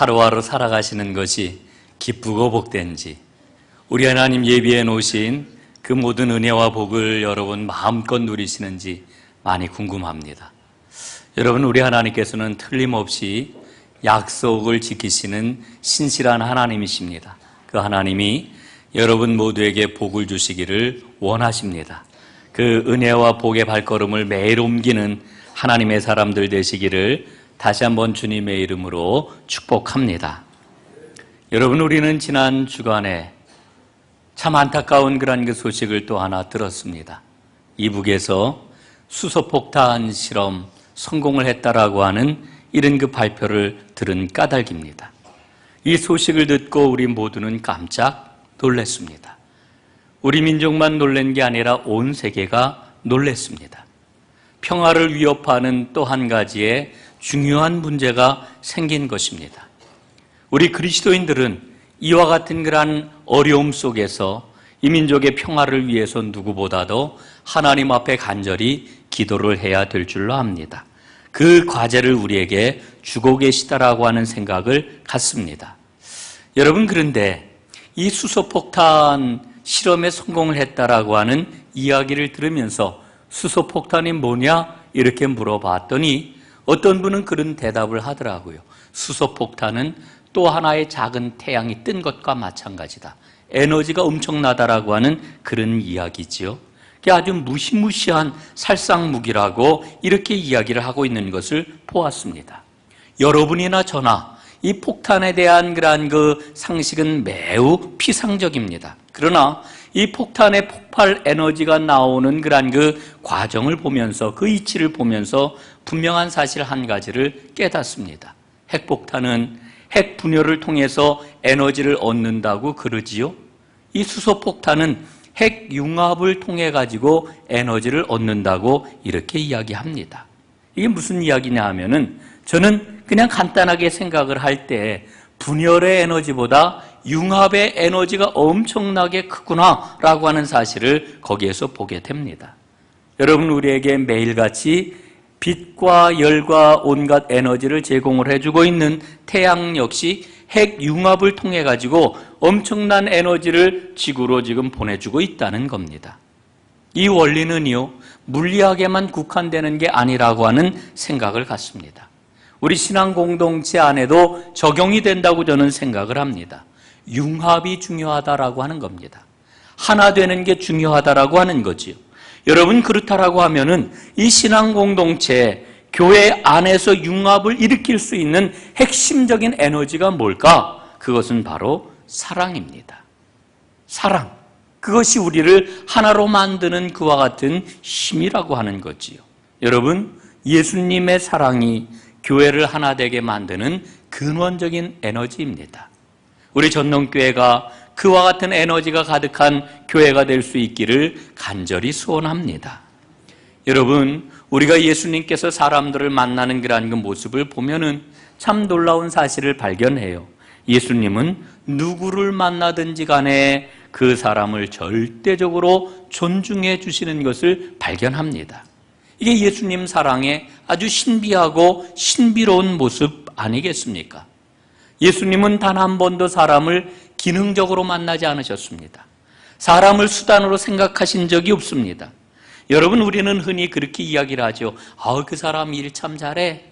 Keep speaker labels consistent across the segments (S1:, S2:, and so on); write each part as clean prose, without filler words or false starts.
S1: 하루하루 살아가시는 것이 기쁘고 복된지, 우리 하나님 예비해 놓으신 그 모든 은혜와 복을 여러분 마음껏 누리시는지 많이 궁금합니다. 여러분, 우리 하나님께서는 틀림없이 약속을 지키시는 신실한 하나님이십니다. 그 하나님이 여러분 모두에게 복을 주시기를 원하십니다. 그 은혜와 복의 발걸음을 매일 옮기는 하나님의 사람들 되시기를 다시 한번 주님의 이름으로 축복합니다. 여러분, 우리는 지난 주간에 참 안타까운 그런 그 소식을 또 하나 들었습니다. 이북에서 수소폭탄 실험 성공을 했다라고 하는 이런 그 발표를 들은 까닭입니다. 이 소식을 듣고 우리 모두는 깜짝 놀랐습니다. 우리 민족만 놀란 게 아니라 온 세계가 놀랐습니다. 평화를 위협하는 또 한 가지의 중요한 문제가 생긴 것입니다. 우리 그리스도인들은 이와 같은 그러한 어려움 속에서 이 민족의 평화를 위해서 누구보다도 하나님 앞에 간절히 기도를 해야 될 줄로 압니다. 그 과제를 우리에게 주고 계시다라고 하는 생각을 갖습니다. 여러분, 그런데 이 수소폭탄 실험에 성공을 했다라고 하는 이야기를 들으면서 수소폭탄이 뭐냐? 이렇게 물어봤더니 어떤 분은 그런 대답을 하더라고요. 수소폭탄은 또 하나의 작은 태양이 뜬 것과 마찬가지다. 에너지가 엄청나다라고 하는 그런 이야기지요. 그게 아주 무시무시한 살상무기라고 이렇게 이야기를 하고 있는 것을 보았습니다. 여러분이나 저나 이 폭탄에 대한 그러한 그 상식은 매우 피상적입니다. 그러나 이 폭탄의 폭발 에너지가 나오는 그러한 그 과정을 보면서, 그 이치를 보면서 분명한 사실 한 가지를 깨닫습니다. 핵폭탄은 핵 분열을 통해서 에너지를 얻는다고 그러지요. 이 수소폭탄은 핵 융합을 통해 가지고 에너지를 얻는다고 이렇게 이야기합니다. 이게 무슨 이야기냐 하면은, 저는 그냥 간단하게 생각을 할 때 분열의 에너지보다 융합의 에너지가 엄청나게 크구나라고 하는 사실을 거기에서 보게 됩니다. 여러분, 우리에게 매일같이 빛과 열과 온갖 에너지를 제공을 해주고 있는 태양 역시 핵 융합을 통해 가지고 엄청난 에너지를 지구로 지금 보내주고 있다는 겁니다. 이 원리는요, 물리학에만 국한되는 게 아니라고 하는 생각을 갖습니다. 우리 신앙 공동체 안에도 적용이 된다고 저는 생각을 합니다. 융합이 중요하다라고 하는 겁니다. 하나 되는 게 중요하다라고 하는 거지요. 여러분, 그렇다라고 하면은 이 신앙 공동체, 교회 안에서 융합을 일으킬 수 있는 핵심적인 에너지가 뭘까? 그것은 바로 사랑입니다. 사랑. 그것이 우리를 하나로 만드는 그와 같은 힘이라고 하는 거지요. 여러분, 예수님의 사랑이 교회를 하나 되게 만드는 근원적인 에너지입니다. 우리 전농교회가 그와 같은 에너지가 가득한 교회가 될 수 있기를 간절히 소원합니다. 여러분, 우리가 예수님께서 사람들을 만나는 그러한 그 모습을 보면은 참 놀라운 사실을 발견해요. 예수님은 누구를 만나든지 간에 그 사람을 절대적으로 존중해 주시는 것을 발견합니다. 이게 예수님 사랑의 아주 신비하고 신비로운 모습 아니겠습니까? 예수님은 단 한 번도 사람을 기능적으로 만나지 않으셨습니다. 사람을 수단으로 생각하신 적이 없습니다. 여러분, 우리는 흔히 그렇게 이야기를 하죠. 그 사람 일 참 잘해.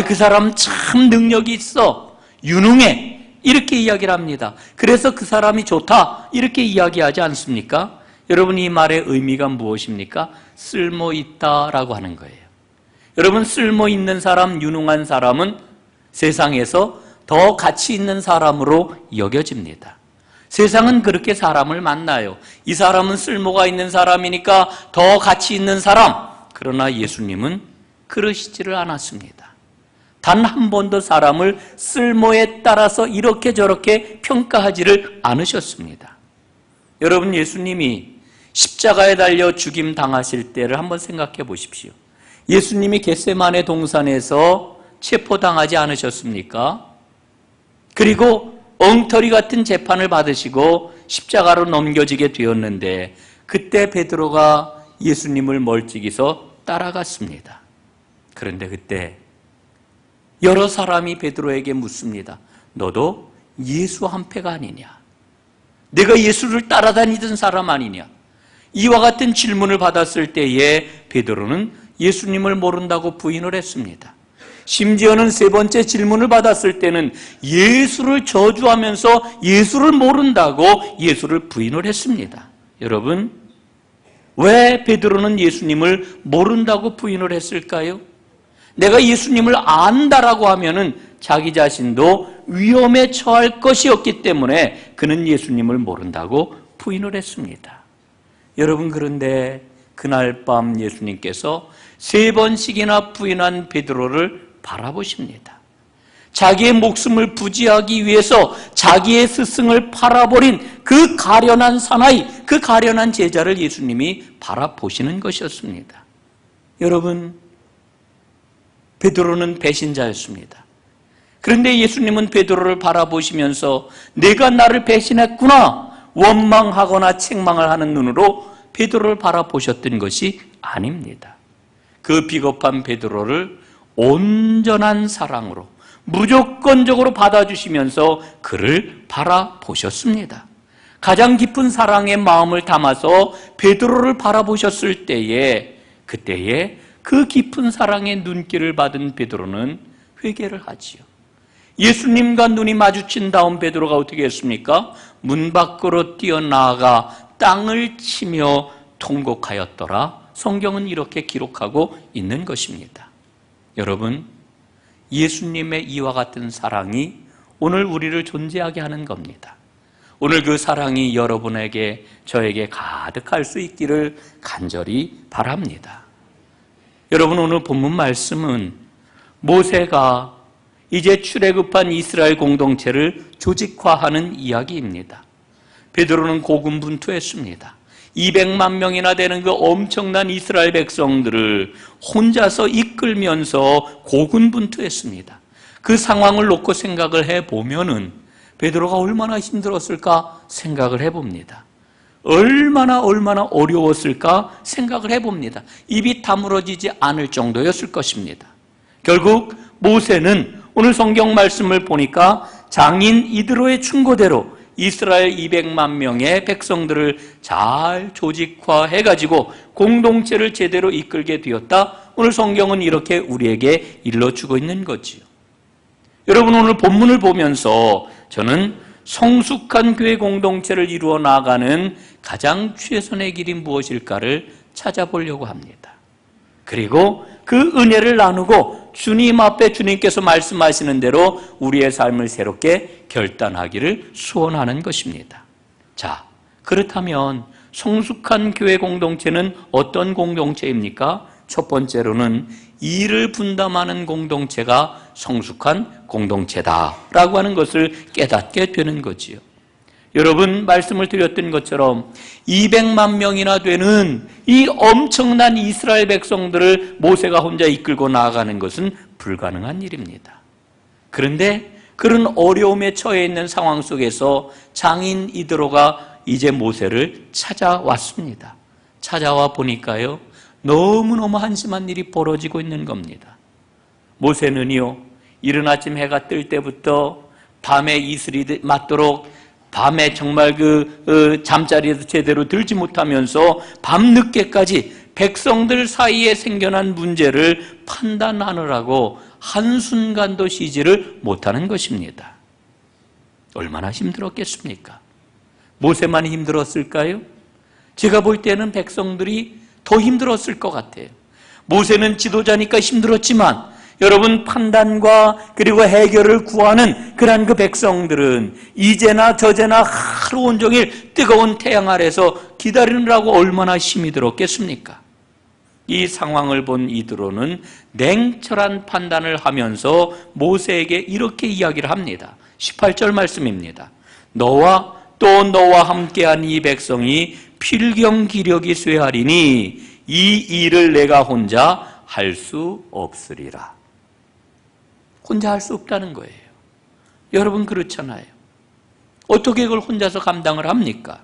S1: 그 사람 참 능력이 있어. 유능해. 이렇게 이야기를 합니다. 그래서 그 사람이 좋다. 이렇게 이야기하지 않습니까? 여러분, 이 말의 의미가 무엇입니까? 쓸모있다라고 하는 거예요. 여러분, 쓸모있는 사람, 유능한 사람은 세상에서 더 가치 있는 사람으로 여겨집니다. 세상은 그렇게 사람을 만나요. 이 사람은 쓸모가 있는 사람이니까 더 가치 있는 사람. 그러나 예수님은 그러시지를 않았습니다. 단 한 번도 사람을 쓸모에 따라서 이렇게 저렇게 평가하지를 않으셨습니다. 여러분, 예수님이 십자가에 달려 죽임 당하실 때를 한번 생각해 보십시오. 예수님이 겟세마네 동산에서 체포당하지 않으셨습니까? 그리고 엉터리 같은 재판을 받으시고 십자가로 넘겨지게 되었는데, 그때 베드로가 예수님을 멀찍이서 따라갔습니다. 그런데 그때 여러 사람이 베드로에게 묻습니다. 너도 예수 한 패가 아니냐? 내가 예수를 따라다니던 사람 아니냐? 이와 같은 질문을 받았을 때에 베드로는 예수님을 모른다고 부인을 했습니다. 심지어는 세 번째 질문을 받았을 때는 예수를 저주하면서 예수를 모른다고 예수를 부인을 했습니다. 여러분, 왜 베드로는 예수님을 모른다고 부인을 했을까요? 내가 예수님을 안다라고 하면은 자기 자신도 위험에 처할 것이었기 때문에 그는 예수님을 모른다고 부인을 했습니다. 여러분, 그런데 그날 밤 예수님께서 세 번씩이나 부인한 베드로를 바라보십니다. 자기의 목숨을 부지하기 위해서 자기의 스승을 팔아버린 그 가련한 사나이, 그 가련한 제자를 예수님이 바라보시는 것이었습니다. 여러분, 베드로는 배신자였습니다. 그런데 예수님은 베드로를 바라보시면서 내가 나를 배신했구나, 원망하거나 책망을 하는 눈으로 베드로를 바라보셨던 것이 아닙니다. 그 비겁한 베드로를 온전한 사랑으로 무조건적으로 받아주시면서 그를 바라보셨습니다. 가장 깊은 사랑의 마음을 담아서 베드로를 바라보셨을 때에, 그때에 그 깊은 사랑의 눈길을 받은 베드로는 회개를 하지요. 예수님과 눈이 마주친 다음 베드로가 어떻게 했습니까? 문 밖으로 뛰어나가 땅을 치며 통곡하였더라. 성경은 이렇게 기록하고 있는 것입니다. 여러분, 예수님의 이와 같은 사랑이 오늘 우리를 존재하게 하는 겁니다. 오늘 그 사랑이 여러분에게, 저에게 가득할 수 있기를 간절히 바랍니다. 여러분, 오늘 본문 말씀은 모세가 이제 출애굽한 이스라엘 공동체를 조직화하는 이야기입니다. 베드로는 고군분투했습니다. 200만 명이나 되는 그 엄청난 이스라엘 백성들을 혼자서 이끌면서 고군분투했습니다. 그 상황을 놓고 생각을 해보면은 베드로가 얼마나 힘들었을까 생각을 해봅니다. 얼마나 어려웠을까 생각을 해봅니다. 입이 다물어지지 않을 정도였을 것입니다. 결국 모세는 오늘 성경 말씀을 보니까 장인 이드로의 충고대로 이스라엘 200만 명의 백성들을 잘 조직화해가지고 공동체를 제대로 이끌게 되었다. 오늘 성경은 이렇게 우리에게 일러주고 있는 거지요. 여러분, 오늘 본문을 보면서 저는 성숙한 교회 공동체를 이루어 나가는 가장 최선의 길이 무엇일까를 찾아보려고 합니다. 그리고 그 은혜를 나누고 주님 앞에 주님께서 말씀하시는 대로 우리의 삶을 새롭게 결단하기를 소원하는 것입니다. 자, 그렇다면 성숙한 교회 공동체는 어떤 공동체입니까? 첫 번째로는 일을 분담하는 공동체가 성숙한 공동체다라고 하는 것을 깨닫게 되는 거지요. 여러분, 말씀을 드렸던 것처럼 200만 명이나 되는 이 엄청난 이스라엘 백성들을 모세가 혼자 이끌고 나아가는 것은 불가능한 일입니다. 그런데 그런 어려움에 처해 있는 상황 속에서 장인 이드로가 이제 모세를 찾아왔습니다. 찾아와 보니까요, 너무너무 한심한 일이 벌어지고 있는 겁니다. 모세는요, 이른 아침 해가 뜰 때부터 밤에 이슬이 맞도록 밤에 정말 잠자리에서 제대로 들지 못하면서 밤늦게까지 백성들 사이에 생겨난 문제를 판단하느라고 한순간도 쉬지를 못하는 것입니다. 얼마나 힘들었겠습니까? 모세만 힘들었을까요? 제가 볼 때는 백성들이 더 힘들었을 것 같아요. 모세는 지도자니까 힘들었지만 여러분, 판단과 그리고 해결을 구하는 그러한 그 백성들은 이제나 저제나 하루 온종일 뜨거운 태양 아래서 기다리느라고 얼마나 힘이 들었겠습니까? 이 상황을 본 이드로는 냉철한 판단을 하면서 모세에게 이렇게 이야기를 합니다. 18절 말씀입니다. 너와 또 너와 함께한 이 백성이 필경기력이 쇠하리니 이 일을 내가 혼자 할 수 없으리라. 혼자 할 수 없다는 거예요. 여러분, 그렇잖아요. 어떻게 그걸 혼자서 감당을 합니까?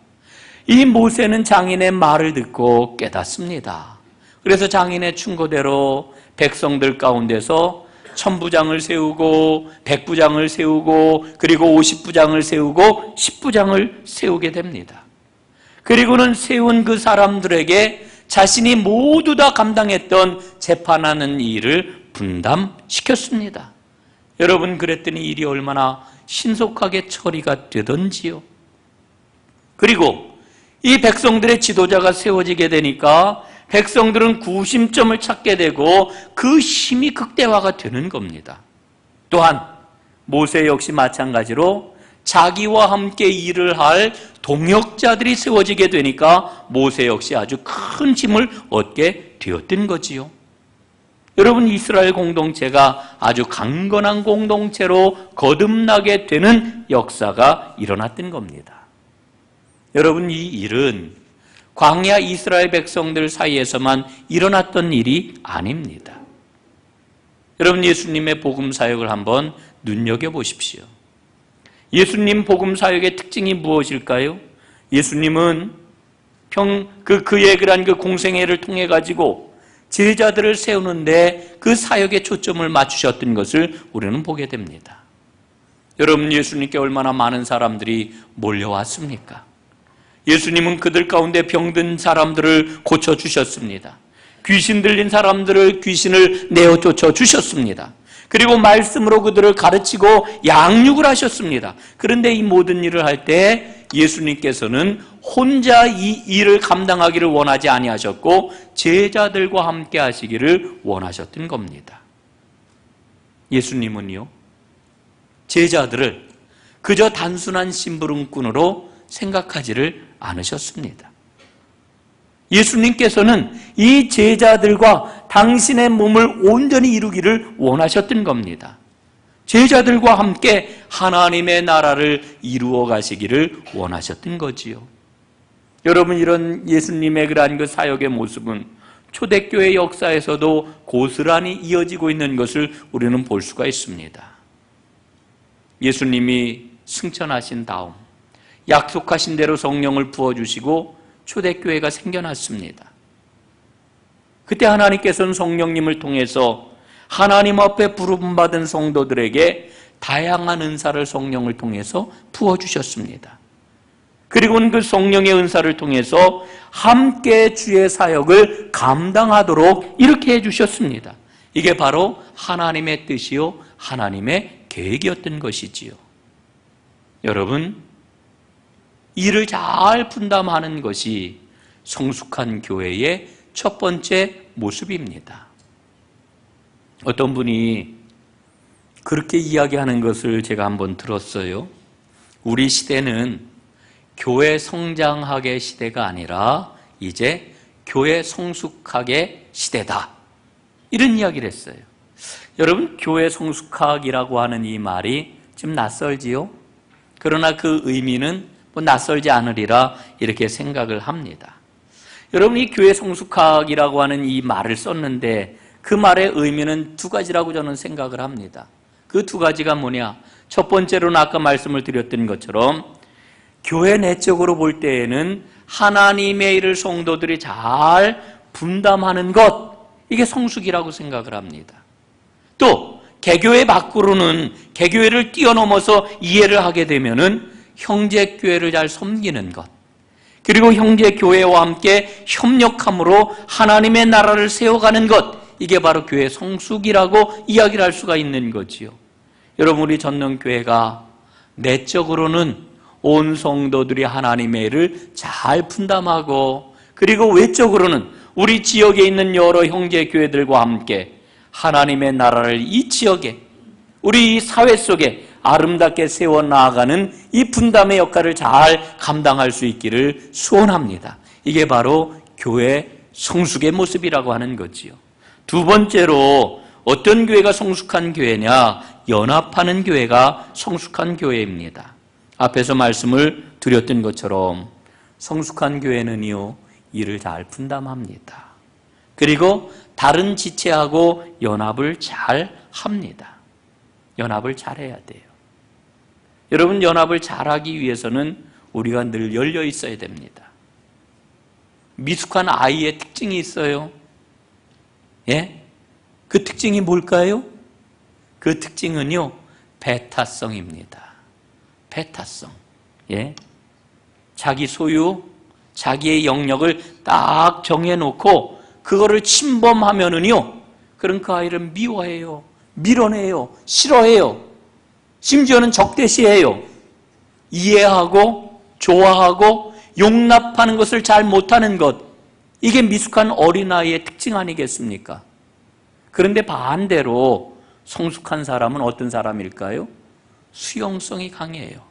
S1: 이 모세는 장인의 말을 듣고 깨닫습니다. 그래서 장인의 충고대로 백성들 가운데서 1000부장을 세우고 100부장을 세우고 그리고 50부장을 세우고 10부장을 세우게 됩니다. 그리고는 세운 그 사람들에게 자신이 모두 다 감당했던 재판하는 일을 분담시켰습니다. 여러분, 그랬더니 일이 얼마나 신속하게 처리가 되던지요. 그리고 이 백성들의 지도자가 세워지게 되니까 백성들은 구심점을 찾게 되고 그 힘이 극대화가 되는 겁니다. 또한 모세 역시 마찬가지로 자기와 함께 일을 할 동역자들이 세워지게 되니까 모세 역시 아주 큰 힘을 얻게 되었던 거지요. 여러분, 이스라엘 공동체가 아주 강건한 공동체로 거듭나게 되는 역사가 일어났던 겁니다. 여러분, 이 일은 광야 이스라엘 백성들 사이에서만 일어났던 일이 아닙니다. 여러분, 예수님의 복음 사역을 한번 눈여겨보십시오. 예수님 복음 사역의 특징이 무엇일까요? 예수님은 그의 그런 그 공생애를 통해 가지고 제자들을 세우는데 그 사역에 초점을 맞추셨던 것을 우리는 보게 됩니다. 여러분, 예수님께 얼마나 많은 사람들이 몰려왔습니까? 예수님은 그들 가운데 병든 사람들을 고쳐주셨습니다. 귀신 들린 사람들을 귀신을 내어 쫓아주셨습니다. 그리고 말씀으로 그들을 가르치고 양육을 하셨습니다. 그런데 이 모든 일을 할 때 예수님께서는 혼자 이 일을 감당하기를 원하지 아니하셨고 제자들과 함께 하시기를 원하셨던 겁니다. 예수님은요, 제자들을 그저 단순한 심부름꾼으로 생각하지를 않으셨습니다. 예수님께서는 이 제자들과 당신의 몸을 온전히 이루기를 원하셨던 겁니다. 제자들과 함께 하나님의 나라를 이루어 가시기를 원하셨던 거지요. 여러분, 이런 예수님의 그러한 그 사역의 모습은 초대교회 역사에서도 고스란히 이어지고 있는 것을 우리는 볼 수가 있습니다. 예수님이 승천하신 다음 약속하신 대로 성령을 부어주시고 초대교회가 생겨났습니다. 그때 하나님께서는 성령님을 통해서 하나님 앞에 부름받은 성도들에게 다양한 은사를 성령을 통해서 부어주셨습니다. 그리고는 그 성령의 은사를 통해서 함께 주의 사역을 감당하도록 이렇게 해주셨습니다. 이게 바로 하나님의 뜻이요 하나님의 계획이었던 것이지요. 여러분, 일을 잘 분담하는 것이 성숙한 교회의 첫 번째 모습입니다. 어떤 분이 그렇게 이야기하는 것을 제가 한번 들었어요. 우리 시대는 교회 성장학의 시대가 아니라 이제 교회 성숙학의 시대다, 이런 이야기를 했어요. 여러분, 교회 성숙학이라고 하는 이 말이 좀 낯설지요? 그러나 그 의미는 낯설지 않으리라 이렇게 생각을 합니다. 여러분, 이 교회 성숙학이라고 하는 이 말을 썼는데 그 말의 의미는 두 가지라고 저는 생각을 합니다. 그 두 가지가 뭐냐? 첫 번째로는 아까 말씀을 드렸던 것처럼 교회 내적으로 볼 때에는 하나님의 일을 성도들이 잘 분담하는 것, 이게 성숙이라고 생각을 합니다. 또 개교회 밖으로는 개교회를 뛰어넘어서 이해를 하게 되면은 형제교회를 잘 섬기는 것, 그리고 형제교회와 함께 협력함으로 하나님의 나라를 세워가는 것, 이게 바로 교회 성숙이라고 이야기를 할 수가 있는 거지요. 여러분, 우리 전능교회가 내적으로는 온 성도들이 하나님의 일을 잘 분담하고, 그리고 외적으로는 우리 지역에 있는 여러 형제교회들과 함께 하나님의 나라를 이 지역에, 우리 이 사회 속에 아름답게 세워나가는 이 분담의 역할을 잘 감당할 수 있기를 소원합니다. 이게 바로 교회 성숙의 모습이라고 하는 거지요. 두 번째로 어떤 교회가 성숙한 교회냐? 연합하는 교회가 성숙한 교회입니다. 앞에서 말씀을 드렸던 것처럼 성숙한 교회는요, 일을 잘 분담합니다. 그리고 다른 지체하고 연합을 잘 합니다. 연합을 잘해야 돼요. 여러분, 연합을 잘하기 위해서는 우리가 늘 열려 있어야 됩니다. 미숙한 아이의 특징이 있어요. 예? 그 특징이 뭘까요? 그 특징은요, 배타성입니다. 배타성. 예. 자기 소유, 자기의 영역을 딱 정해놓고 그거를 침범하면은요, 그런 그 아이를 미워해요, 밀어내요, 싫어해요, 심지어는 적대시해요. 이해하고 좋아하고 용납하는 것을 잘 못하는 것, 이게 미숙한 어린아이의 특징 아니겠습니까? 그런데 반대로 성숙한 사람은 어떤 사람일까요? 수용성이 강해요.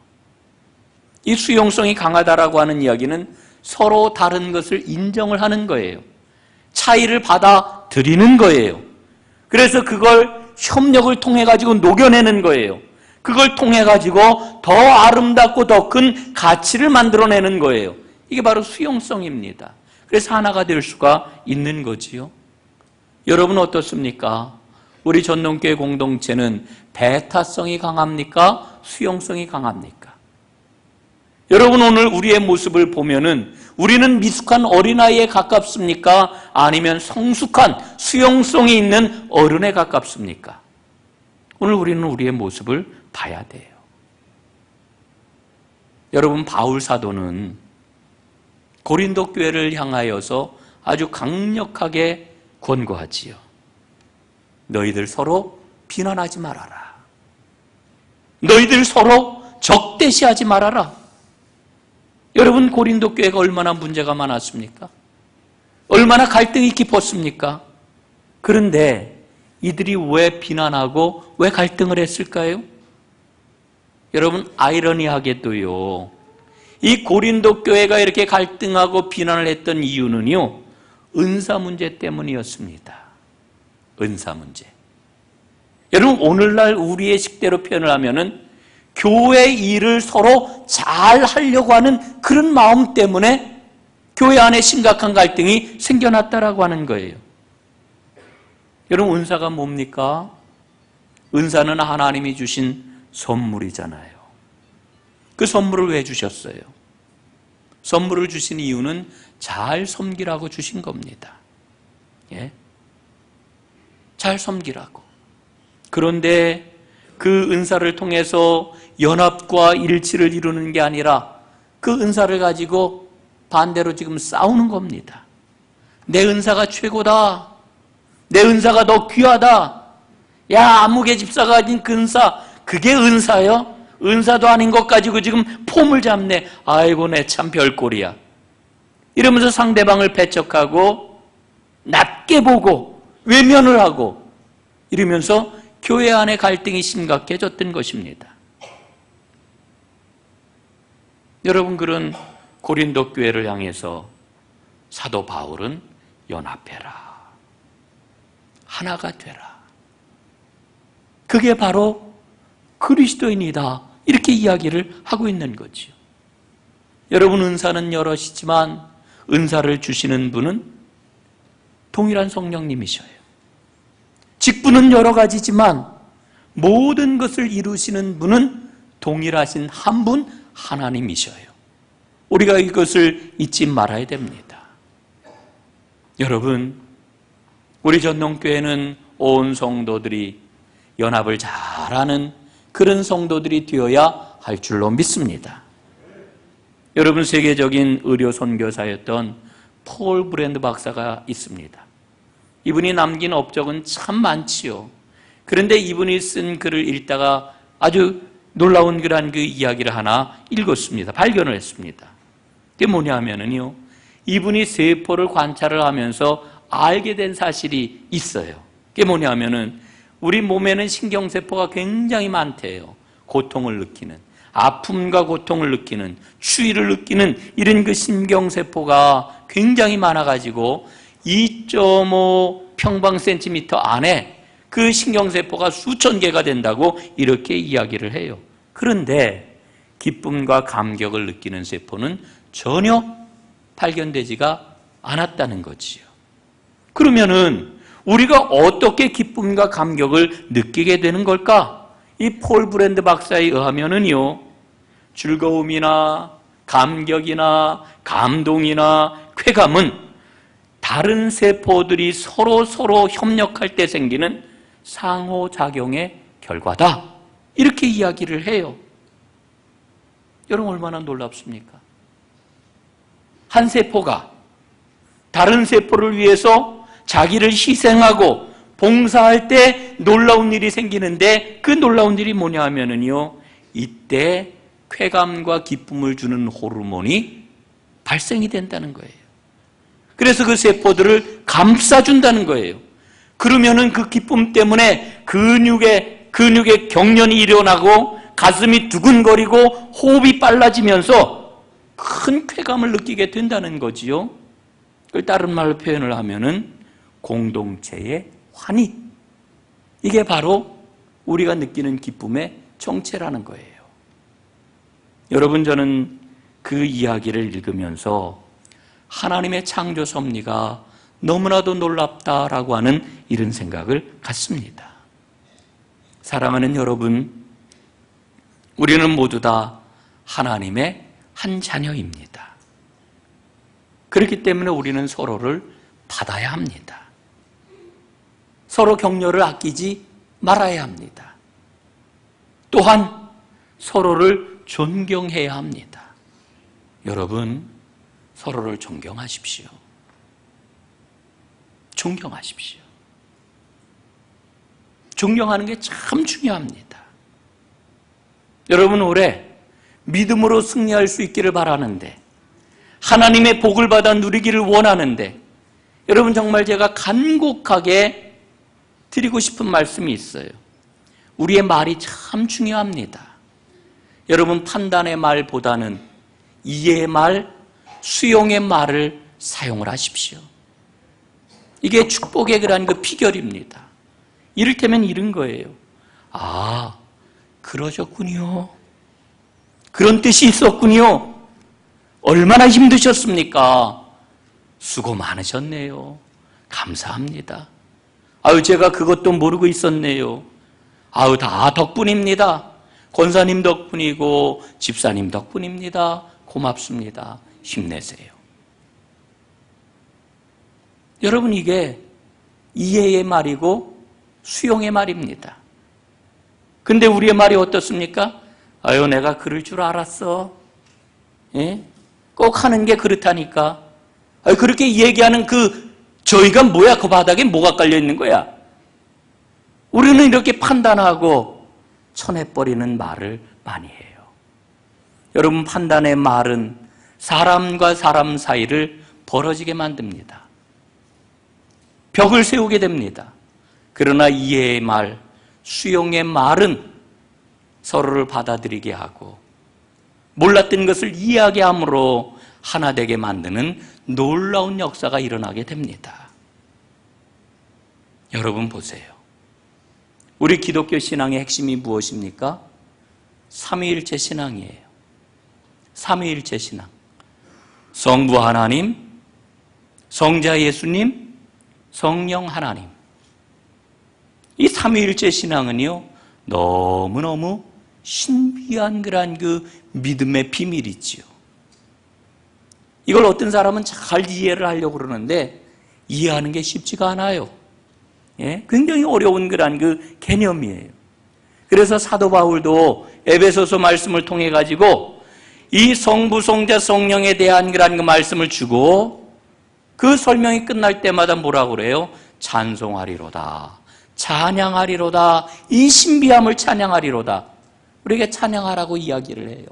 S1: 이 수용성이 강하다라고 하는 이야기는 서로 다른 것을 인정을 하는 거예요. 차이를 받아들이는 거예요. 그래서 그걸 협력을 통해 가지고 녹여내는 거예요. 그걸 통해 가지고 더 아름답고 더 큰 가치를 만들어내는 거예요. 이게 바로 수용성입니다. 그래서 하나가 될 수가 있는 거지요. 여러분 어떻습니까? 우리 전동교회 공동체는 배타성이 강합니까? 수용성이 강합니까? 여러분 오늘 우리의 모습을 보면은 우리는 미숙한 어린아이에 가깝습니까? 아니면 성숙한 수용성이 있는 어른에 가깝습니까? 오늘 우리는 우리의 모습을 봐야 돼요. 여러분 바울 사도는 고린도 교회를 향하여서 아주 강력하게 권고하지요. 너희들 서로 비난하지 말아라. 너희들 서로 적대시하지 말아라. 여러분 고린도 교회가 얼마나 문제가 많았습니까? 얼마나 갈등이 깊었습니까? 그런데 이들이 왜 비난하고 왜 갈등을 했을까요? 여러분 아이러니하게도요, 이 고린도 교회가 이렇게 갈등하고 비난을 했던 이유는요, 은사 문제 때문이었습니다. 은사 문제. 여러분 오늘날 우리의 식대로 표현을 하면은 교회 일을 서로 잘 하려고 하는 그런 마음 때문에 교회 안에 심각한 갈등이 생겨났다라고 하는 거예요. 여러분 은사가 뭡니까? 은사는 하나님이 주신 선물이잖아요. 그 선물을 왜 주셨어요? 선물을 주신 이유는 잘 섬기라고 주신 겁니다. 예? 잘 섬기라고. 그런데 그 은사를 통해서 연합과 일치를 이루는 게 아니라 그 은사를 가지고 반대로 지금 싸우는 겁니다. 내 은사가 최고다. 내 은사가 더 귀하다. 야, 아무개 집사가 가진 그 은사, 그게 은사요? 은사도 아닌 것 가지고 지금 폼을 잡네. 아이고 내 참 별꼴이야. 이러면서 상대방을 배척하고 낮게 보고 외면을 하고 이러면서 교회 안에 갈등이 심각해졌던 것입니다. 여러분 그런 고린도 교회를 향해서 사도 바울은 연합해라. 하나가 되라. 그게 바로 그리스도인이다. 이렇게 이야기를 하고 있는 거죠. 여러분 은사는 여럿이지만 은사를 주시는 분은 동일한 성령님이셔요. 직분은 여러 가지지만 모든 것을 이루시는 분은 동일하신 한 분 하나님이셔요. 우리가 이것을 잊지 말아야 됩니다. 여러분 우리 전동교회는 온 성도들이 연합을 잘하는 그런 성도들이 되어야 할 줄로 믿습니다. 여러분 세계적인 의료 선교사였던 폴 브랜드 박사가 있습니다. 이분이 남긴 업적은 참 많지요. 그런데 이분이 쓴 글을 읽다가 아주 놀라운 그런 그 이야기를 하나 읽었습니다. 발견을 했습니다. 그게 뭐냐면요, 이분이 세포를 관찰을 하면서 알게 된 사실이 있어요. 그게 뭐냐면은 우리 몸에는 신경세포가 굉장히 많대요. 고통을 느끼는, 아픔과 고통을 느끼는, 추위를 느끼는 이런 그 신경세포가 굉장히 많아가지고 2.5 평방센티미터 안에 그 신경세포가 수천 개가 된다고 이렇게 이야기를 해요. 그런데 기쁨과 감격을 느끼는 세포는 전혀 발견되지가 않았다는 거지요. 그러면은 우리가 어떻게 기쁨과 감격을 느끼게 되는 걸까? 이 폴 브랜드 박사에 의하면은요, 즐거움이나 감격이나 감동이나 쾌감은 다른 세포들이 서로 협력할 때 생기는 상호작용의 결과다. 이렇게 이야기를 해요. 여러분 얼마나 놀랍습니까? 한 세포가 다른 세포를 위해서 자기를 희생하고 봉사할 때 놀라운 일이 생기는데 그 놀라운 일이 뭐냐 하면은요, 이때 쾌감과 기쁨을 주는 호르몬이 발생이 된다는 거예요. 그래서 그 세포들을 감싸준다는 거예요. 그러면은 그 기쁨 때문에 근육에 경련이 일어나고 가슴이 두근거리고 호흡이 빨라지면서 큰 쾌감을 느끼게 된다는 거지요. 그걸 다른 말로 표현을 하면은 공동체의 환희. 이게 바로 우리가 느끼는 기쁨의 정체라는 거예요. 여러분, 저는 그 이야기를 읽으면서 하나님의 창조 섭리가 너무나도 놀랍다라고 하는 이런 생각을 갖습니다. 사랑하는 여러분, 우리는 모두 다 하나님의 한 자녀입니다. 그렇기 때문에 우리는 서로를 받아야 합니다. 서로 격려를 아끼지 말아야 합니다. 또한 서로를 존경해야 합니다. 여러분, 서로를 존경하십시오. 존경하십시오. 존경하는 게 참 중요합니다. 여러분, 올해 믿음으로 승리할 수 있기를 바라는데, 하나님의 복을 받아 누리기를 원하는데, 여러분 정말 제가 간곡하게 드리고 싶은 말씀이 있어요. 우리의 말이 참 중요합니다. 여러분, 판단의 말보다는 이해의 말, 수용의 말을 사용을 하십시오. 이게 축복의 그런 그 비결입니다. 이를테면 이런 거예요. 아, 그러셨군요. 그런 뜻이 있었군요. 얼마나 힘드셨습니까? 수고 많으셨네요. 감사합니다. 아유, 제가 그것도 모르고 있었네요. 아유, 다 덕분입니다. 권사님 덕분이고 집사님 덕분입니다. 고맙습니다. 힘내세요. 여러분, 이게 이해의 말이고 수용의 말입니다. 근데 우리의 말이 어떻습니까? 아유, 내가 그럴 줄 알았어. 예? 꼭 하는 게 그렇다니까. 아유, 그렇게 얘기하는 저희가 뭐야? 그 바닥에 뭐가 깔려 있는 거야? 우리는 이렇게 판단하고 쳐내버리는 말을 많이 해요. 여러분, 판단의 말은 사람과 사람 사이를 벌어지게 만듭니다. 벽을 세우게 됩니다. 그러나 이해의 말, 수용의 말은 서로를 받아들이게 하고 몰랐던 것을 이해하게 함으로 하나 되게 만드는 놀라운 역사가 일어나게 됩니다. 여러분 보세요. 우리 기독교 신앙의 핵심이 무엇입니까? 삼위일체 신앙이에요. 삼위일체 신앙. 성부 하나님, 성자 예수님, 성령 하나님. 이 삼위일체 신앙은요, 너무너무 신비한 그런 그 믿음의 비밀이지요. 이걸 어떤 사람은 잘 이해를 하려고 그러는데 이해하는 게 쉽지가 않아요. 예? 굉장히 어려운 그런 그 개념이에요. 그래서 사도 바울도 에베소서 말씀을 통해 가지고 이 성부, 성자, 성령에 대한 그런 그 말씀을 주고 그 설명이 끝날 때마다 뭐라고 그래요? 찬송하리로다, 찬양하리로다, 이 신비함을 찬양하리로다. 우리에게 찬양하라고 이야기를 해요.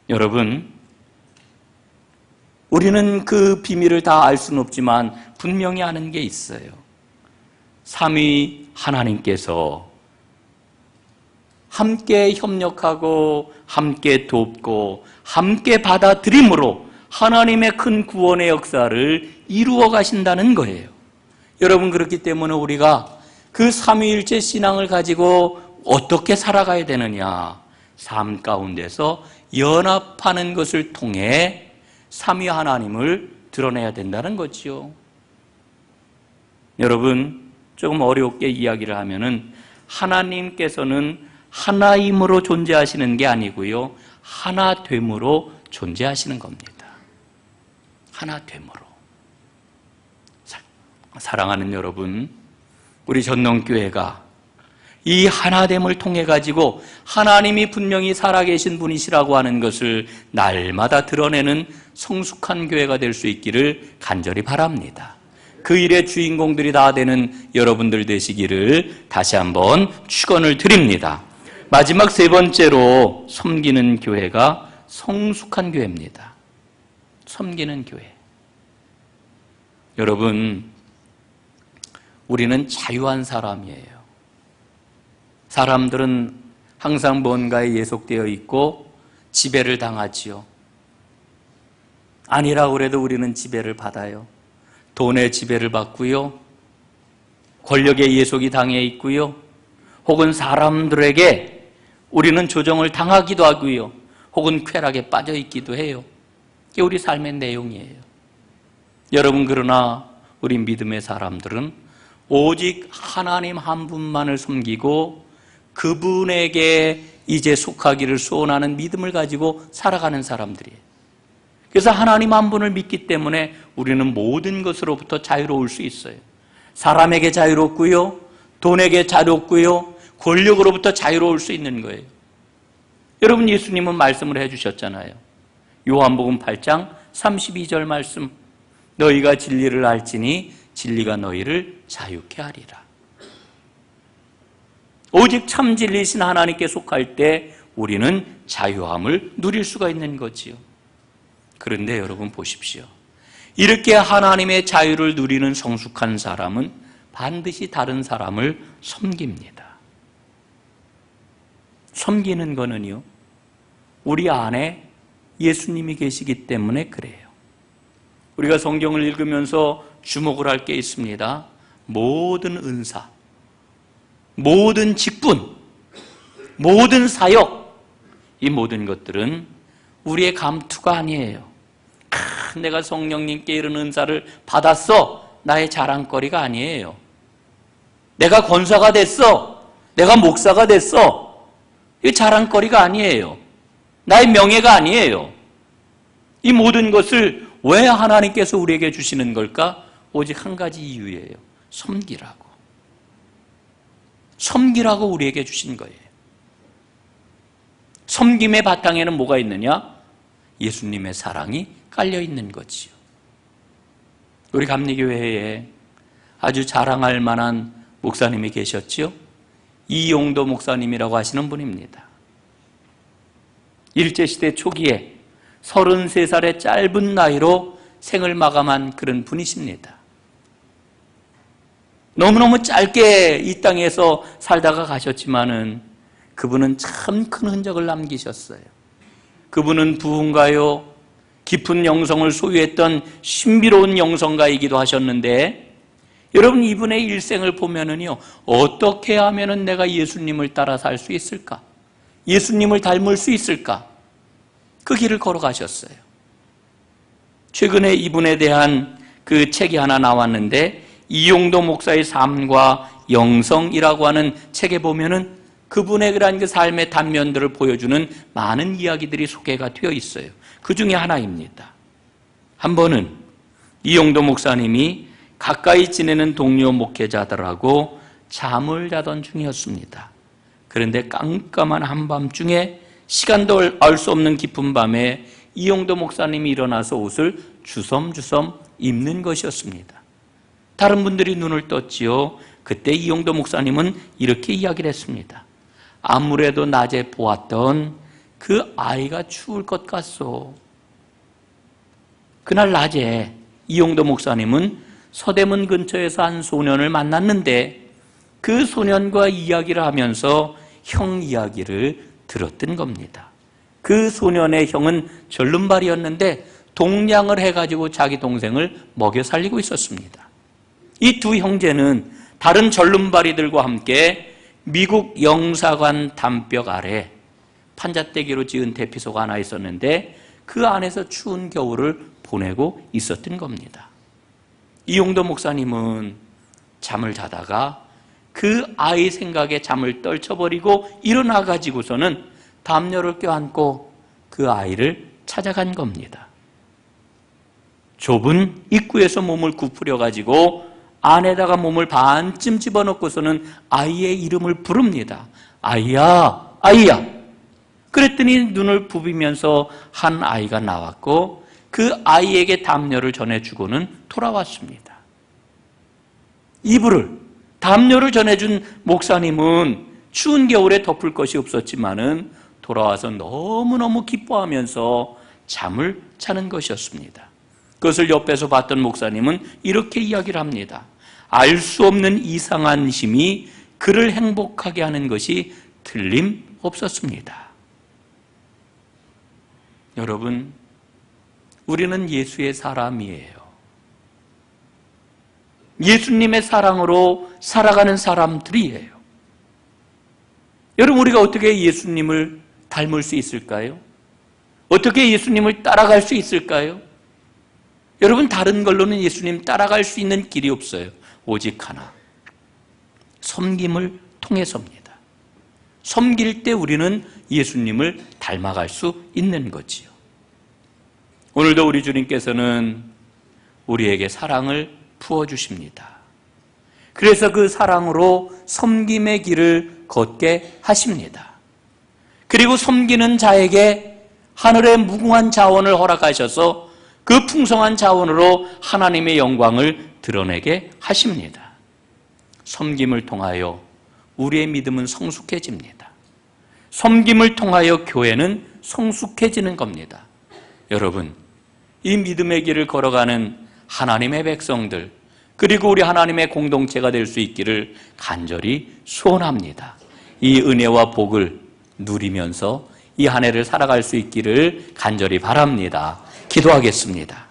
S1: 여러분, 우리는 그 비밀을 다 알 수는 없지만 분명히 아는 게 있어요. 삼위 하나님께서 함께 협력하고 함께 돕고 함께 받아들임으로 하나님의 큰 구원의 역사를 이루어 가신다는 거예요. 여러분, 그렇기 때문에 우리가 그 삼위일체 신앙을 가지고 어떻게 살아가야 되느냐, 삶 가운데서 연합하는 것을 통해 삼위 하나님을 드러내야 된다는 거지요. 여러분, 조금 어렵게 이야기를 하면은 하나님께서는 하나임으로 존재하시는 게 아니고요, 하나됨으로 존재하시는 겁니다. 하나됨으로. 사랑하는 여러분, 우리 전농교회가 이 하나됨을 통해 가지고 하나님이 분명히 살아계신 분이시라고 하는 것을 날마다 드러내는 성숙한 교회가 될 수 있기를 간절히 바랍니다. 그 일의 주인공들이 다 되는 여러분들 되시기를 다시 한번 축원을 드립니다. 마지막 세 번째로 섬기는 교회가 성숙한 교회입니다. 섬기는 교회. 여러분, 우리는 자유한 사람이에요. 사람들은 항상 뭔가에 예속되어 있고 지배를 당하지요. 아니라고 해도 우리는 지배를 받아요. 돈의 지배를 받고요. 권력의 예속이 당해 있고요. 혹은 사람들에게 우리는 조정을 당하기도 하고요. 혹은 쾌락에 빠져 있기도 해요. 이게 우리 삶의 내용이에요. 여러분, 그러나 우리 믿음의 사람들은 오직 하나님 한 분만을 섬기고 그분에게 이제 속하기를 소원하는 믿음을 가지고 살아가는 사람들이에요. 그래서 하나님 한 분을 믿기 때문에 우리는 모든 것으로부터 자유로울 수 있어요. 사람에게 자유롭고요, 돈에게 자유롭고요, 권력으로부터 자유로울 수 있는 거예요. 여러분, 예수님은 말씀을 해주셨잖아요. 요한복음 8장 32절 말씀, 너희가 진리를 알지니 진리가 너희를 자유케 하리라. 오직 참 진리이신 하나님께 속할 때 우리는 자유함을 누릴 수가 있는 거지요. 그런데 여러분 보십시오. 이렇게 하나님의 자유를 누리는 성숙한 사람은 반드시 다른 사람을 섬깁니다. 섬기는 거는요, 우리 안에 예수님이 계시기 때문에 그래요. 우리가 성경을 읽으면서 주목을 할 게 있습니다. 모든 은사, 모든 직분, 모든 사역, 이 모든 것들은 우리의 감투가 아니에요. 내가 성령님께 이런 은사를 받았어, 나의 자랑거리가 아니에요. 내가 권사가 됐어, 내가 목사가 됐어, 이 자랑거리가 아니에요. 나의 명예가 아니에요. 이 모든 것을 왜 하나님께서 우리에게 주시는 걸까? 오직 한 가지 이유예요. 섬기라고. 섬기라고 우리에게 주신 거예요. 섬김의 바탕에는 뭐가 있느냐? 예수님의 사랑이 깔려 있는 거지요. 우리 감리교회에 아주 자랑할 만한 목사님이 계셨지요. 이용도 목사님이라고 하시는 분입니다. 일제시대 초기에 33살의 짧은 나이로 생을 마감한 그런 분이십니다. 너무너무 짧게 이 땅에서 살다가 가셨지만은 그분은 참 큰 흔적을 남기셨어요. 그분은 부흥가요, 깊은 영성을 소유했던 신비로운 영성가이기도 하셨는데, 여러분, 이분의 일생을 보면은요, 어떻게 하면은 내가 예수님을 따라 살 수 있을까? 예수님을 닮을 수 있을까? 그 길을 걸어가셨어요. 최근에 이분에 대한 그 책이 하나 나왔는데, 이용도 목사의 삶과 영성이라고 하는 책에 보면은 그분의 그러한 그 삶의 단면들을 보여주는 많은 이야기들이 소개가 되어 있어요. 그 중에 하나입니다. 한 번은 이용도 목사님이 가까이 지내는 동료 목회자들하고 잠을 자던 중이었습니다. 그런데 깜깜한 한밤중에, 시간도 알 수 없는 깊은 밤에 이용도 목사님이 일어나서 옷을 주섬주섬 입는 것이었습니다. 다른 분들이 눈을 떴지요. 그때 이용도 목사님은 이렇게 이야기를 했습니다. 아무래도 낮에 보았던 그 아이가 추울 것 같소. 그날 낮에 이용도 목사님은 서대문 근처에서 한 소년을 만났는데 그 소년과 이야기를 하면서 형 이야기를 들었던 겁니다. 그 소년의 형은 절름발이였는데 동냥을 해가지고 자기 동생을 먹여 살리고 있었습니다. 이 두 형제는 다른 절름발이들과 함께 미국 영사관 담벽 아래 판잣대기로 지은 대피소가 하나 있었는데 그 안에서 추운 겨울을 보내고 있었던 겁니다. 이용도 목사님은 잠을 자다가 그 아이 생각에 잠을 떨쳐버리고 일어나가지고서는 담요를 껴안고 그 아이를 찾아간 겁니다. 좁은 입구에서 몸을 구부려가지고 안에다가 몸을 반쯤 집어넣고서는 아이의 이름을 부릅니다. 아이야, 아이야. 그랬더니 눈을 부비면서 한 아이가 나왔고 그 아이에게 담요를 전해주고는 돌아왔습니다. 담요를 전해준 목사님은 추운 겨울에 덮을 것이 없었지만은 돌아와서 너무너무 기뻐하면서 잠을 자는 것이었습니다. 그것을 옆에서 봤던 목사님은 이렇게 이야기를 합니다. 알 수 없는 이상한 힘이 그를 행복하게 하는 것이 틀림없었습니다. 여러분, 우리는 예수의 사람이에요. 예수님의 사랑으로 살아가는 사람들이에요. 여러분, 우리가 어떻게 예수님을 닮을 수 있을까요? 어떻게 예수님을 따라갈 수 있을까요? 여러분, 다른 걸로는 예수님 따라갈 수 있는 길이 없어요. 오직 하나, 섬김을 통해서입니다. 섬길 때 우리는 예수님을 닮아갈 수 있는 거지요. 오늘도 우리 주님께서는 우리에게 사랑을 부어주십니다. 그래서 그 사랑으로 섬김의 길을 걷게 하십니다. 그리고 섬기는 자에게 하늘의 무궁한 자원을 허락하셔서 그 풍성한 자원으로 하나님의 영광을 드러내게 하십니다. 섬김을 통하여 우리의 믿음은 성숙해집니다. 섬김을 통하여 교회는 성숙해지는 겁니다. 여러분, 이 믿음의 길을 걸어가는 하나님의 백성들, 그리고 우리 하나님의 공동체가 될 수 있기를 간절히 소원합니다. 이 은혜와 복을 누리면서 이 한 해를 살아갈 수 있기를 간절히 바랍니다. 기도하겠습니다.